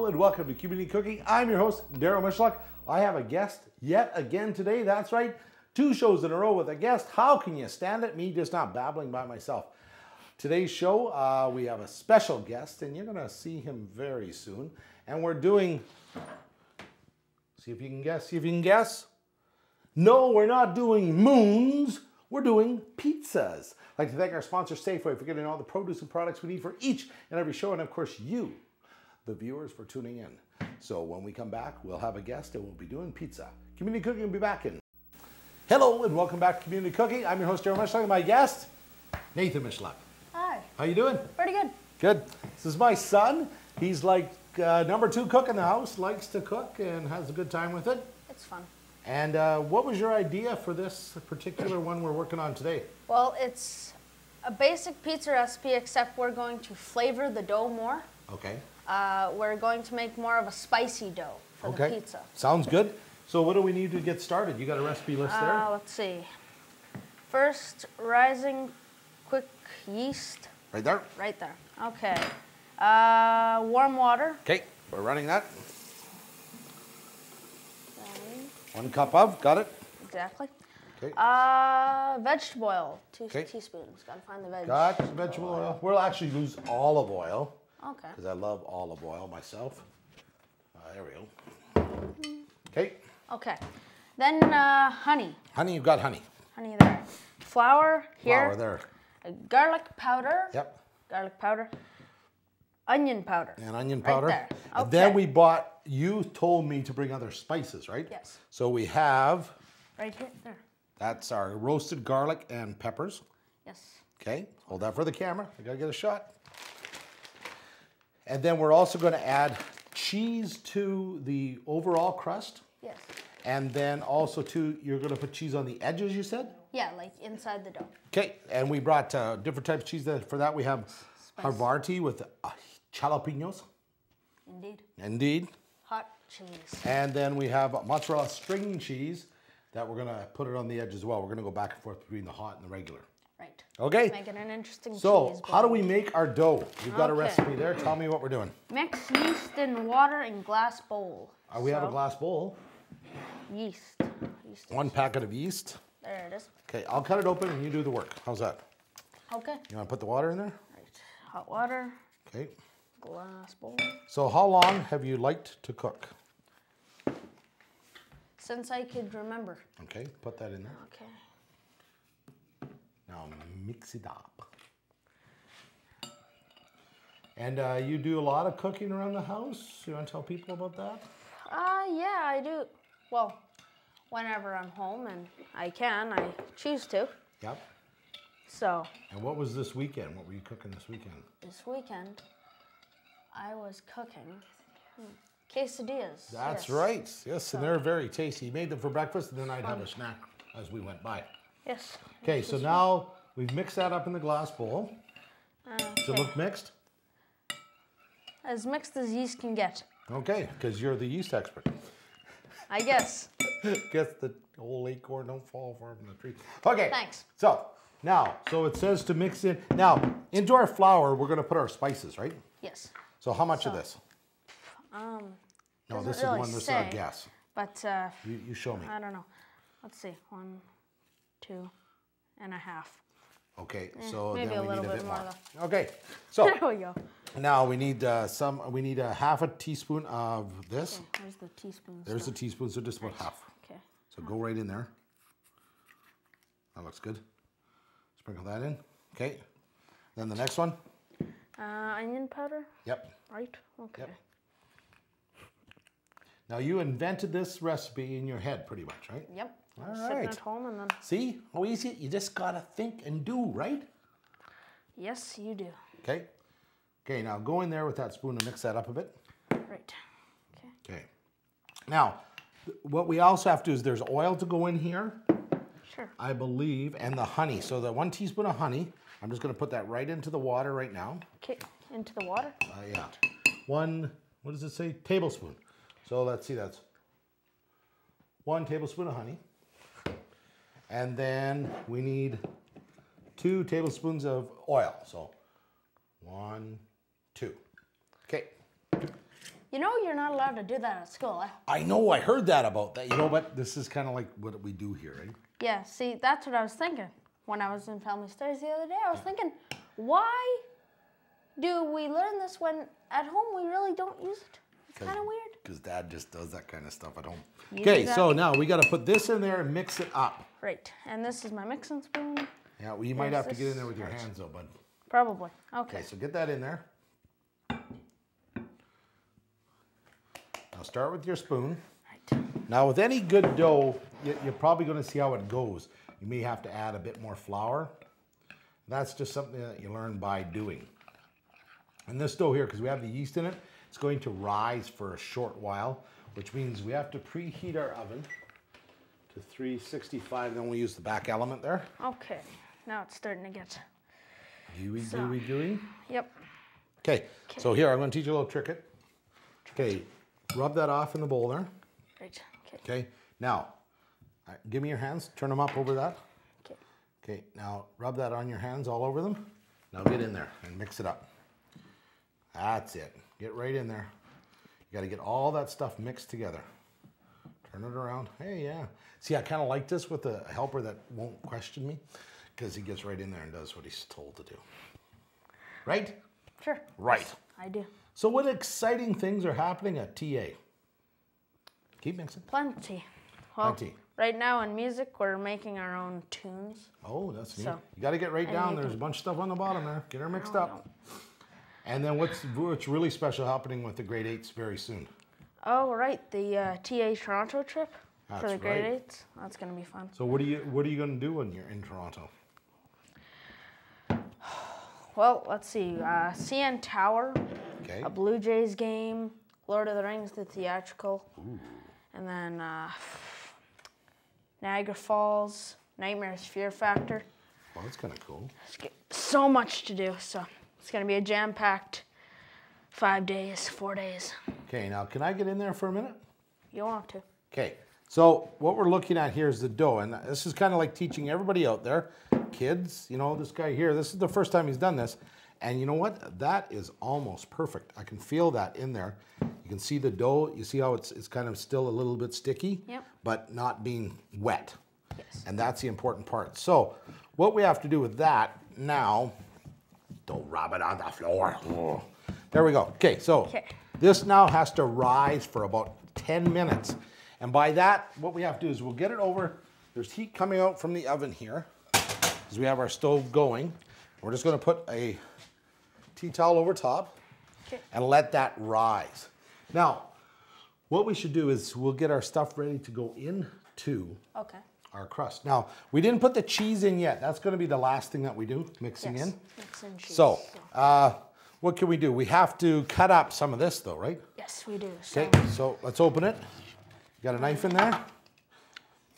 Hello and welcome to Community Cooking. I'm your host, Daryl Mishlock. I have a guest yet again today. That's right, 2 shows in a row with a guest. How can you stand it? Me just not babbling by myself. Today's show, we have a special guest, and you're going to see him very soon. And we're doing, see if you can guess, No, we're not doing moons. We're doing pizzas. I'd like to thank our sponsor, Safeway, for getting all the produce and products we need for each and every show. And of course, you, the viewers, for tuning in. So when we come back, we'll have a guest and we'll be doing pizza. Community Cooking will be back in. Hello and welcome back to Community Cooking. I'm your host, Daryl Mishlock, and my guest, Nathan Mishlock. Hi. How you doing? Pretty good. Good. This is my son. He's like number 2 cook in the house, likes to cook and has a good time with it. It's fun. And what was your idea for this particular one we're working on today? Well, it's a basic pizza recipe, except we're going to flavor the dough more. Okay. We're going to make more of a spicy dough for the pizza. Sounds good. So what do we need to get started? You got a recipe list there? Let's see. First, rising quick yeast. Right there? Right there. Okay. Warm water. Okay, we're running that. Okay. 1 cup of, got it? Exactly. Okay. Vegetable oil, 2 Okay. teaspoons. Gotta find the veg. Got vegetable oil. We'll actually use olive oil. Okay. Because I love olive oil myself. There we go. Okay. Okay. Then honey. Honey, you've got honey. Honey there. Flour here. Flour there. Garlic powder. Yep. Garlic powder. Onion powder. And onion powder. Right there. Okay. And then we bought, you told me to bring other spices, right? Yes. So we have, Right here. There. that's our roasted garlic and peppers. Yes. Okay, hold that for the camera. I gotta get a shot. And then we're also gonna add cheese to the overall crust. Yes. And then also you're gonna put cheese on the edges, you said? Yeah, like inside the dough. Okay, and we brought different types of cheese. For that we have Havarti with jalapenos. Indeed. Indeed. Hot cheese. And then we have mozzarella string cheese that we're gonna put it on the edge as well. We're gonna go back and forth between the hot and the regular. Right. Okay. Make it an interesting cheese. So how do bowl. we make our dough? You've got a Okay. recipe there. Tell me what we're doing. Mix yeast and water in glass bowl. We have a glass bowl. Yeast. Yeast. 1 packet of yeast. There it is. Okay, I'll cut it open and you do the work. How's that? Okay. You want to put the water in there? Right. Hot water. Okay. Glass bowl. So how long have you liked to cook? Since I could remember. Okay, put that in there. Okay. Now mix it up. And you do a lot of cooking around the house? You want to tell people about that? Yeah, I do. Well, whenever I'm home and I can, I choose to. Yep. So. And what was this weekend? What were you cooking this weekend? This weekend, I was cooking quesadillas. That's yes. right. Yes, and they're very tasty. You made them for breakfast, and then I'd have a snack as we went by. Yes. Okay, so now we've mixed that up in the glass bowl. Does it look mixed? As mixed as yeast can get. Okay, because you're the yeast expert. I guess. Guess the whole acorn don't fall far from the tree. Okay. Thanks. So now, it says to mix in. Now, into our flour, we're going to put our spices, right? Yes. So how much of this? No, this is really one. This is say, our guess. But You show me. I don't know. Let's see. 1, 2 and a half. Okay, so maybe then a we little need a bit bit more, more. Okay, so There we go. now we need We need a half a teaspoon of this. Okay, there's the teaspoon. There's the teaspoon, so just about half. Okay. So go right in there. That looks good. Sprinkle that in. Okay. Then the next one. Onion powder. Yep. Right. Okay. Yep. Now you invented this recipe in your head pretty much, right? Yep. I All was sitting right. at home and then. See how easy? You just gotta think and do, right? Yes, you do. Okay. Okay, now go in there with that spoon and mix that up a bit. Right. Okay. Okay. Now, what we also have to do is there's oil to go in here, Sure. I believe, and the honey. So the 1 teaspoon of honey, I'm just gonna put that right into the water right now. Okay. Into the water. Yeah. 1, what does it say? Tablespoon. So let's see, that's 1 tablespoon of honey. And then we need 2 tablespoons of oil. So 1, 2. Okay. You know you're not allowed to do that at school, eh? I know, I heard that about that. You know what? This is kind of like what we do here, right? Yeah, see, that's what I was thinking. When I was in family studies the other day, I was thinking, why do we learn this when at home we really don't use it? It's kind of weird. Because Dad just does that kind of stuff at home. You Okay, do that? so now we got to put this in there and mix it up. Right, and this is my mixing spoon. Yeah, well, you might There's have to get in there this. with your hands though, bud. Probably. Okay. Okay, so get that in there. Now start with your spoon. Right. Now with any good dough, you're probably going to see how it goes. You may have to add a bit more flour. That's just something that you learn by doing. And this dough here, because we have the yeast in it, it's going to rise for a short while, which means we have to preheat our oven to 365, then we use the back element there. Okay, now it's starting to get... Gooey. Yep. Okay, so here, I'm going to teach you a little trick. Okay, rub that off in the bowl there. Right, okay. Okay, now, give me your hands, turn them up over that. Okay. Okay, now rub that on your hands all over them. Now get in there and mix it up. That's it. Get right in there. You got to get all that stuff mixed together. Turn it around. Hey, yeah. See, I kind of like this with a helper that won't question me because he gets right in there and does what he's told to do. Right? Sure. Right. I do. So what exciting things are happening at TA? Keep mixing. Plenty. Well, Plenty. right now in music, we're making our own tunes. Oh, that's neat. So, You got to get right and down. you There's a can- bunch of stuff on the bottom there. Get her mixed Oh, up. And then what's really special happening with the grade 8s very soon? Oh, right, the TA Toronto trip for That's the grade right. 8s. That's going to be fun. So what are you going to do when you're in Toronto? Well, let's see. CN Tower, Okay. a Blue Jays game, Lord of the Rings, the theatrical, and then Niagara Falls, Nightmares Fear Factor. Well, that's kind of cool. So much to do, so it's going to be a jam-packed 4 days. Okay, now can I get in there for a minute? You want to. Okay, so what we're looking at here is the dough, and this is kind of like teaching everybody out there, kids, you know, this guy here, this is the first time he's done this, and you know what? That is almost perfect. I can feel that in there. You can see the dough, you see how it's kind of still a little bit sticky, Yep. but not being wet. Yes. And that's the important part. So what we have to do with that now, don't rub it on the floor. Oh. There we go. Okay, so this now has to rise for about 10 minutes. And by that, what we have to do is we'll get it over. There's heat coming out from the oven here because we have our stove going. We're just going to put a tea towel over top and let that rise. Now, what we should do is we'll get our stuff ready to go into our crust. Now, we didn't put the cheese in yet. That's going to be the last thing that we do, mixing in. Mix in cheese. So, what can we do? We have to cut up some of this though, right? Yes, we do. So, Okay, so let's open it. You got a knife in there?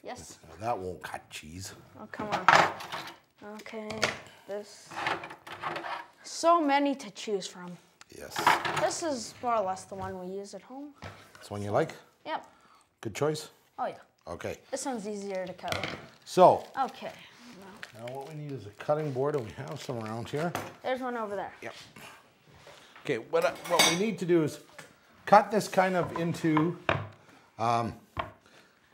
yes. No, that won't cut cheese. Oh, come on. Okay, this. So many to choose from. Yes. This is more or less the one we use at home. This one you like? Yep. Good choice? Oh, yeah. Okay. This one's easier to cut with. So, Okay. now what we need is a cutting board, and we have some around here. There's one over there. Yep. Okay, what we need to do is cut this kind of into,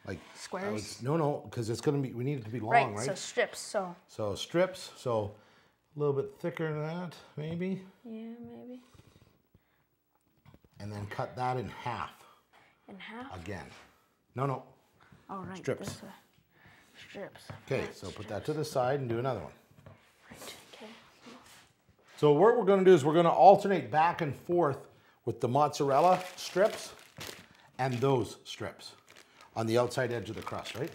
like Squares? No, because it's going to be. We need it to be long, Right, right? so strips, so. So strips. So a little bit thicker than that, maybe. Yeah, maybe. And then cut that in half In half? again. No. Oh, right. Strips. This way. Strips. Okay, Right, so put that to the side and do another one. Right, okay. So what we're going to do is we're going to alternate back and forth with the mozzarella strips and those strips on the outside edge of the crust, right?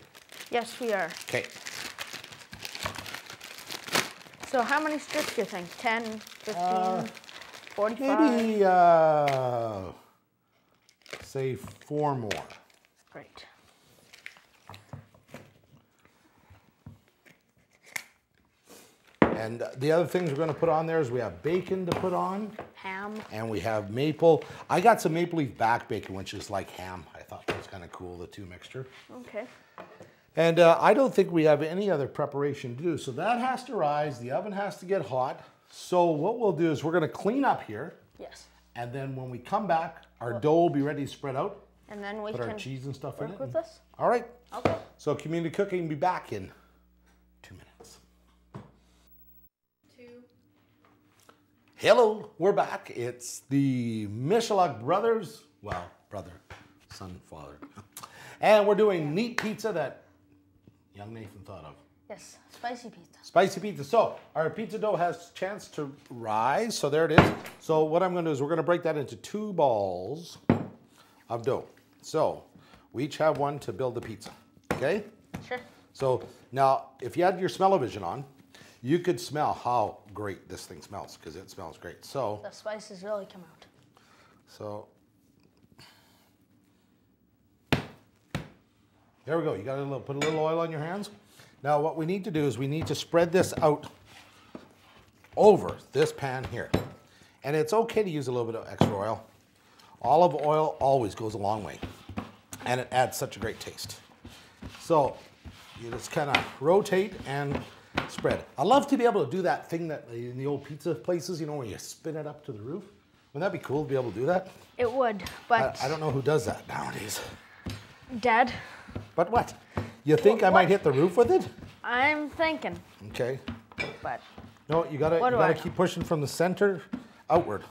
Yes, we are. Okay. So how many strips do you think? 10, 15, 45? Maybe say 4 more. Great. And the other things we're going to put on there is we have bacon to put on. Ham. And we have maple. I got some maple leaf back bacon, which is like ham. I thought that was kind of cool, the two mixture. Okay. And I don't think we have any other preparation to do. So that has to rise. The oven has to get hot. So what we'll do is we're going to clean up here. Yes. And then when we come back, our dough will be ready to spread out. And then we Put can our cheese and stuff in work it. with this. All right. Okay. So community cooking will be back in 2 minutes. 2. Hello, we're back. It's the Michelak brothers. Well, brother, son, father. And we're doing meat pizza that young Nathan thought of. Yes, spicy pizza. Spicy pizza. So our pizza dough has a chance to rise. So there it is. So what I'm going to do is we're going to break that into 2 balls of dough. So we each have one to build the pizza. Okay? Sure. So now if you had your smell-o-vision on, you could smell how great this thing smells because it smells great. So the spices really come out. So there we go. You got to put a little oil on your hands. Now what we need to do is we need to spread this out over this pan here. And it's okay to use a little bit of extra oil. Olive oil always goes a long way. And it adds such a great taste. So you just kind of rotate and spread. I love to be able to do that thing that in the old pizza places, you know, where you spin it up to the roof. Wouldn't that be cool to be able to do that? It would, but I don't know who does that nowadays. Dad. But what? You think I might hit the roof with it? I'm thinking. Okay. But No, you gotta What do I keep pushing from the center outward,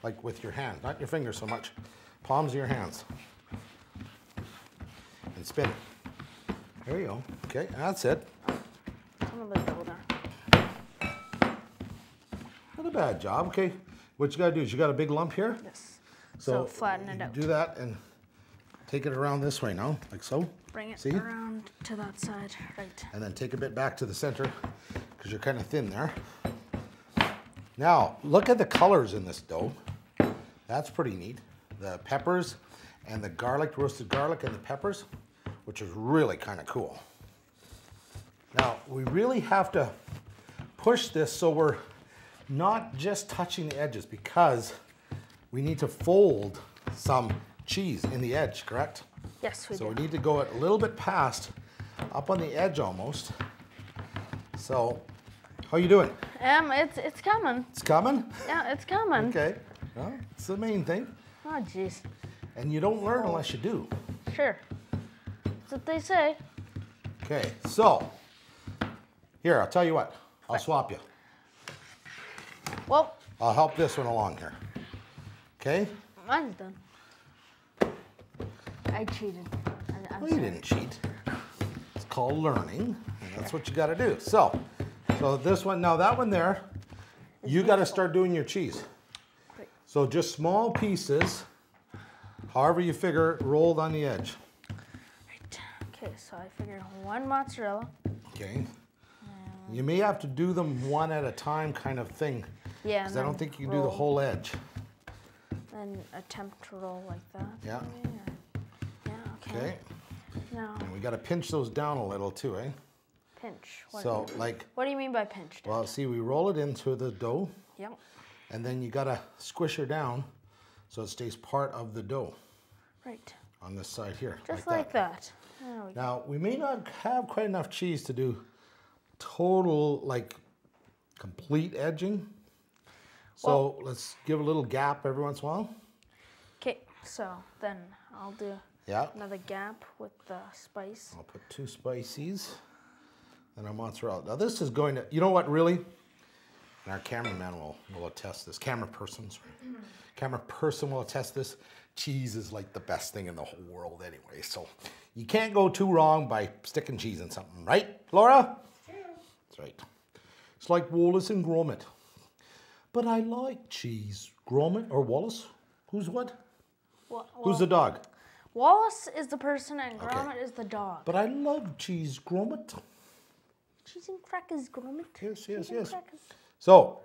like with your hand, not your fingers so much. Palms of your hands. And spin it. There you go. Okay, that's it. some of the dough there. Not a bad job. Okay, what you gotta do is you got a big lump here. Yes. So flatten it you out. do that and take it around this way now, like so. Bring it See? around to that side, right. And then take a bit back to the center because you're kind of thin there. Now, look at the colors in this dough. That's pretty neat. The peppers and the garlic, roasted garlic and the peppers, which is really kind of cool. Now, we really have to push this so we're not just touching the edges because we need to fold some cheese in the edge, correct? Yes, we So do. we need to go a little bit past, up on the edge almost. So, how you doing? It's coming. It's coming? Yeah, it's coming. Okay. Well, it's the main thing. Oh, jeez. And you don't learn unless you do. Sure. That's what they say. Okay, so, here, I'll tell you what. I'll swap you. Well, I'll help this one along here. Okay? mine's done. I cheated. I'm Well, you sorry. didn't cheat. It's called learning, and that's what you got to do. So this one, now that one there, you got to start doing your cheese. Great. So just small pieces, however you figure, rolled on the edge. Right. Okay, so I figured one mozzarella. Okay. You may have to do them one at a time kind of thing. Yeah. Because I don't think you can do the whole edge. And attempt to roll like that. Yeah. maybe, or- Yeah, okay. Okay. Now, And we got to pinch those down a little too, eh? pinch. So like, What do you mean by pinch? Dad? well, see, we roll it into the dough, Yep. and then you got to squish her down so it stays part of the dough Right. on this side here. Just like that. There we go. Now, we may not have quite enough cheese to do total, like, complete edging. So let's give a little gap every once in a while. Okay, so then I'll do Yeah. another gap with the spice. I'll put 2 spices and our mozzarella. Now this is going to, you know what, really? And our cameraman will attest this. Camera person will attest this. Cheese is like the best thing in the whole world anyway. So you can't go too wrong by sticking cheese in something, right, Laura? That's right. It's like Wallace and Gromit. But I like cheese. Gromit or Wallace? Who's what? Who's the dog? Wallace is the person and Okay. Gromit is the dog. But I love cheese, Gromit. Cheese and crackers, Gromit. Yes, Cheese yes, and yes. crackers. So,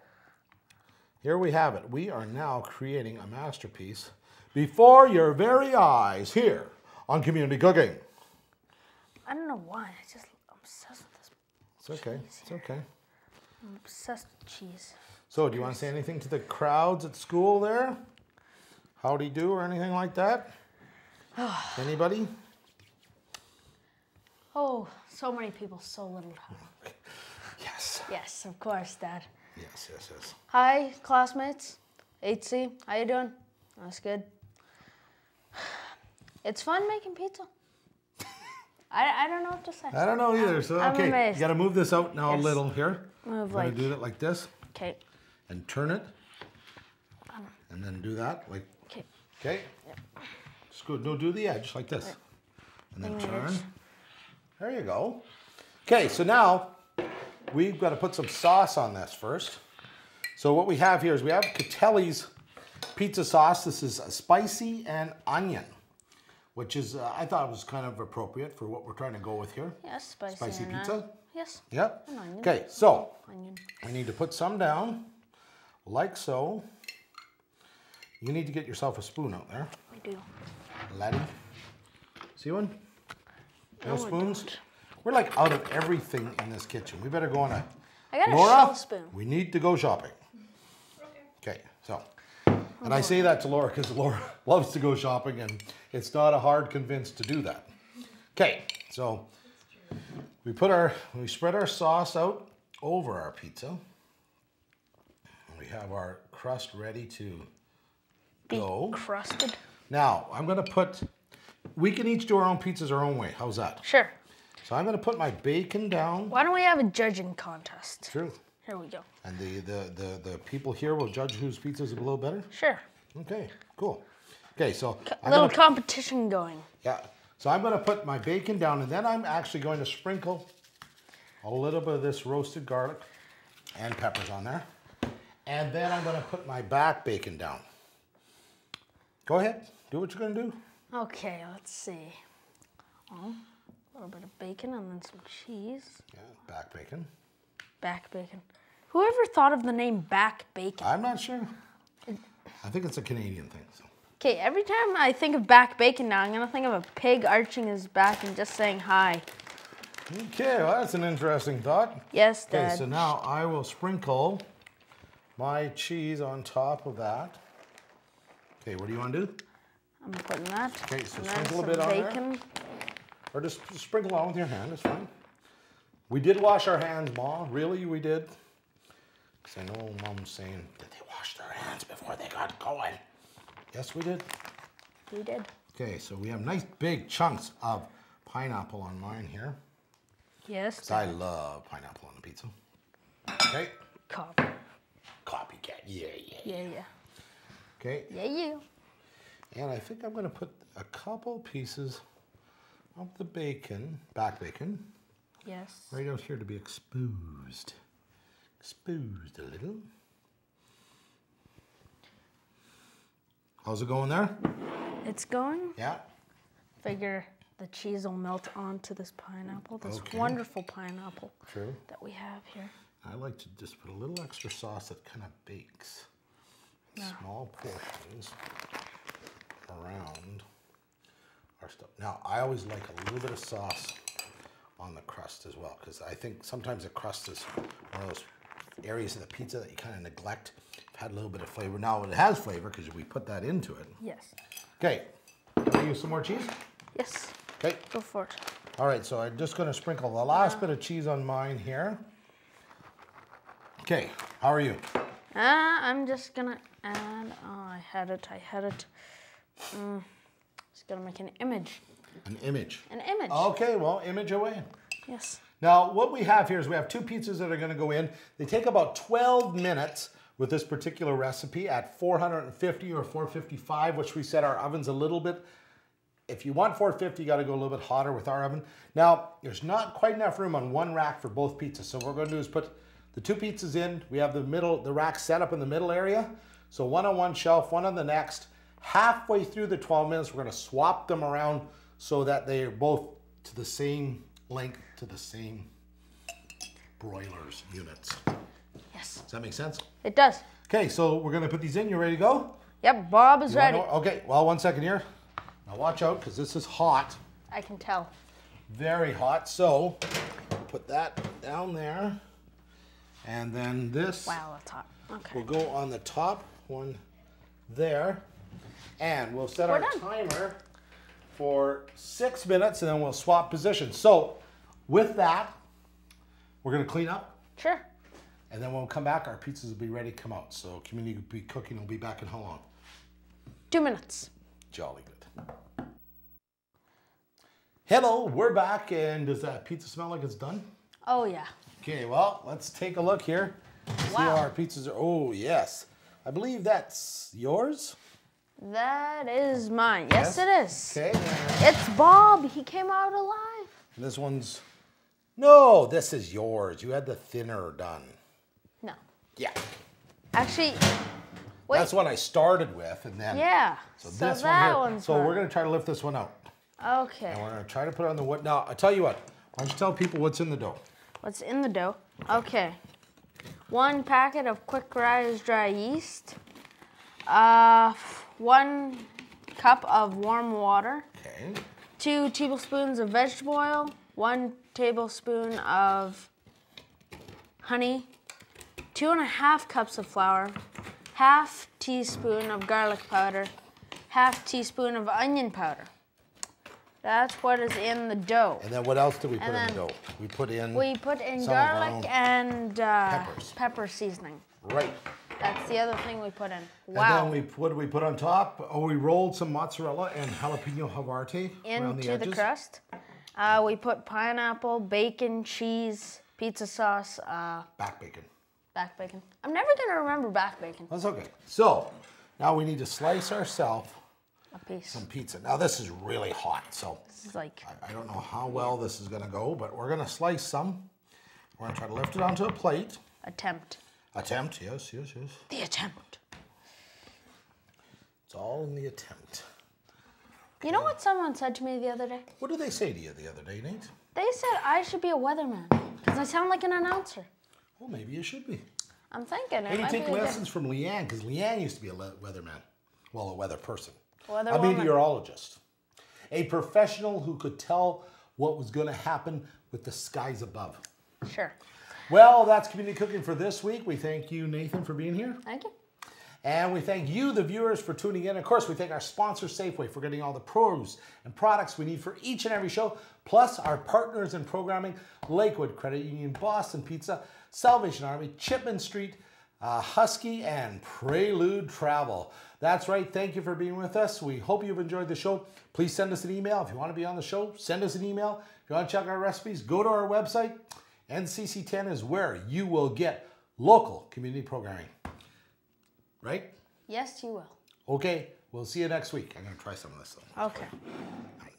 here we have it. We are now creating a masterpiece before your very eyes here on Community Cooking. I don't know why. I'm obsessed with this. It's okay. It's okay. I'm obsessed with cheese. So, do you want to say anything to the crowds at school there? Howdy do or anything like that? Anybody? Oh, so many people, so little time. Yes. Yes, of course, Dad. Yes, yes, yes. Hi, classmates. HC, how you doing? That's good. It's fun making pizza. I don't know what to say. I don't know either. So I'm okay, amazed. you got to move this out now a Yes. little here. Move We're like gonna do it like this, okay, and turn it, and then do that like. okay. Okay. Yep. Just go. No, do the edge like this, and then turn. There you go. Okay, so now we've got to put some sauce on this first. So what we have here is we have Catelli's pizza sauce. This is spicy and onion, which is I thought was kind of appropriate for what we're trying to go with here. Yes, spicy. Spicy and, pizza. Yes. Yep. And onion. Okay, so Onion. we need to put some down, like so. You need to get yourself a spoon out there. I do. Laddie. See one? No I spoons? don't. We're like out of everything in this kitchen. We better go on a... I got a Laura, shell spoon. we need to go shopping. Okay, so... And I say that to Laura because Laura loves to go shopping and it's not a hard convince to do that. Okay, so we spread our sauce out over our pizza. We have our crust ready to go. Crusted. Now, I'm going to put... We can each do our own pizzas our own way. How's that? Sure. So I'm going to put my bacon down. Why don't we have a judging contest? True. Here we go. And the people here will judge whose pizza is a little better? Sure. Okay, cool. Okay, so... A little competition going. Yeah. So I'm going to put my bacon down, and then I'm actually going to sprinkle a little bit of this roasted garlic and peppers on there. And then I'm going to put my back bacon down. Go ahead. Do what you're going to do. Okay, let's see. Well, a little bit of bacon and then some cheese. Yeah, back bacon. Back bacon. Whoever thought of the name back bacon? I'm not sure. I think it's a Canadian thing. So. Okay, every time I think of back bacon now, I'm going to think of a pig arching his back and just saying hi. Okay, well, that's an interesting thought. Yes, Dad. Okay, so now I will sprinkle my cheese on top of that. Okay, what do you want to do? I'm putting that. Okay, so and sprinkle a then bit some on there. bacon. Or just sprinkle on with your hand, it's fine. We did wash our hands, Ma. Really, we did? Because I know Mom's saying, did they wash their hands before they got going? Yes, we did. We did. Okay, so we have nice big chunks of pineapple on mine here. Yes. Because I love pineapple on the pizza. Okay. Copy. Copycat. Yeah. Yeah. Okay. Yeah. And I think I'm going to put a couple pieces of the bacon, back bacon, Yes. right out here to be exposed. Exposed a little. How's it going there? It's going. Yeah. Figure the cheese will melt onto this pineapple, this Okay. wonderful pineapple True. that we have here. I like to just put a little extra sauce that kind of bakes in small portions around our stuff. Now, I always like a little bit of sauce on the crust as well, because I think sometimes the crust is one of those areas of the pizza that you kind of neglect. Had a little bit of flavor. Now it has flavor because we put that into it. Yes. Okay, can I use some more cheese? Yes. Okay. Go for it. All right, so I'm just going to sprinkle the last bit of cheese on mine here. Okay, how are you? I'm just gonna add. Oh, I had it. Just gonna make an image. An image. An image. Okay, well, image away. Yes. Now, what we have here is we have two pizzas that are going to go in. They take about 12 minutes with this particular recipe at 450 or 455, which we set our ovens a little bit. If you want 450, you got to go a little bit hotter with our oven. Now, there's not quite enough room on one rack for both pizzas. So what we're going to do is put the two pizzas in. We have the rack set up in the middle area. So one on one shelf, one on the next. Halfway through the 12 minutes, we're going to swap them around so that they are both to the same length, to the same broilers units. Yes. Does that make sense? It does. Okay, so we're going to put these in. You ready to go? Yep. Bob is ready. Okay, well, 1 second here. Now watch out, because this is hot. I can tell. Very hot. So put that down there. And then this Wow, that's hot. Okay. will go on the top one there. And we'll set our done. timer for 6 minutes, and then we'll swap positions. So with that, we're going to clean up. Sure. And then when we come back, our pizzas will be ready to come out. So community cooking will be back in how long? 2 minutes. Jolly good. Hello, we're back, and does that pizza smell like it's done? Oh, yeah. Okay, well, let's take a look here. See how our pizzas are. Oh, yes. I believe that's yours. That is mine. Yes, it is. Okay. It's Bob. He came out alive. And this one's... No, this is yours. You had the thinner done. No. Yeah. Actually, wait. That's what I started with, and then... Yeah. So this that one here. one's So mine. we're going to try to lift this one out. Okay. And we're going to try to put it on the wood. Now, I tell you what. Why don't you tell people what's in the dough? What's in the dough? Okay. 1 packet of quick rise dry yeast. 1 cup of warm water. Okay. 2 tablespoons of vegetable oil. 1 tablespoon of honey. 2.5 cups of flour. Half teaspoon of garlic powder. Half teaspoon of onion powder. That's what is in the dough. And then what else did we put in then the dough? We put in some garlic and peppers. pepper seasoning. Right. That's the other thing we put in. Wow. And then what did we put on top? Oh, we rolled some mozzarella and jalapeno Havarti around the edges. Into the crust. We put pineapple, bacon, cheese, pizza sauce. Back bacon. Back bacon. I'm never going to remember back bacon. That's okay. So, now we need to slice ourselves A piece. some pizza. Now this is really hot, so This is like... I don't know how well this is going to go, but we're going to slice some. We're going to try to lift it onto a plate. Attempt. Attempt, yes. The attempt. It's all in the attempt. You know what someone said to me the other day? What did they say to you the other day, Nate? They said I should be a weatherman because I sound like an announcer. Well, maybe you should be. I'm thinking it Maybe might take be a lessons from Leanne, because Leanne used to be a weatherman. Well, a weather person. Weather A woman. meteorologist. A professional who could tell what was going to happen with the skies above. Sure. Well, that's community cooking for this week. We thank you, Nathan, for being here. Thank you. And we thank you, the viewers, for tuning in. Of course, we thank our sponsor, Safeway, for getting all the pros and products we need for each and every show, plus our partners in programming, Lakewood Credit Union, Boston Pizza, Salvation Army, Chipman Street, Husky, and Prelude Travel. That's right. Thank you for being with us. We hope you've enjoyed the show. Please send us an email. If you want to be on the show, send us an email. If you want to check our recipes, go to our website. NCC10 is where you will get local community programming. Right? Yes, you will. Okay, we'll see you next week. I'm going to try some of this though. Okay. Nice.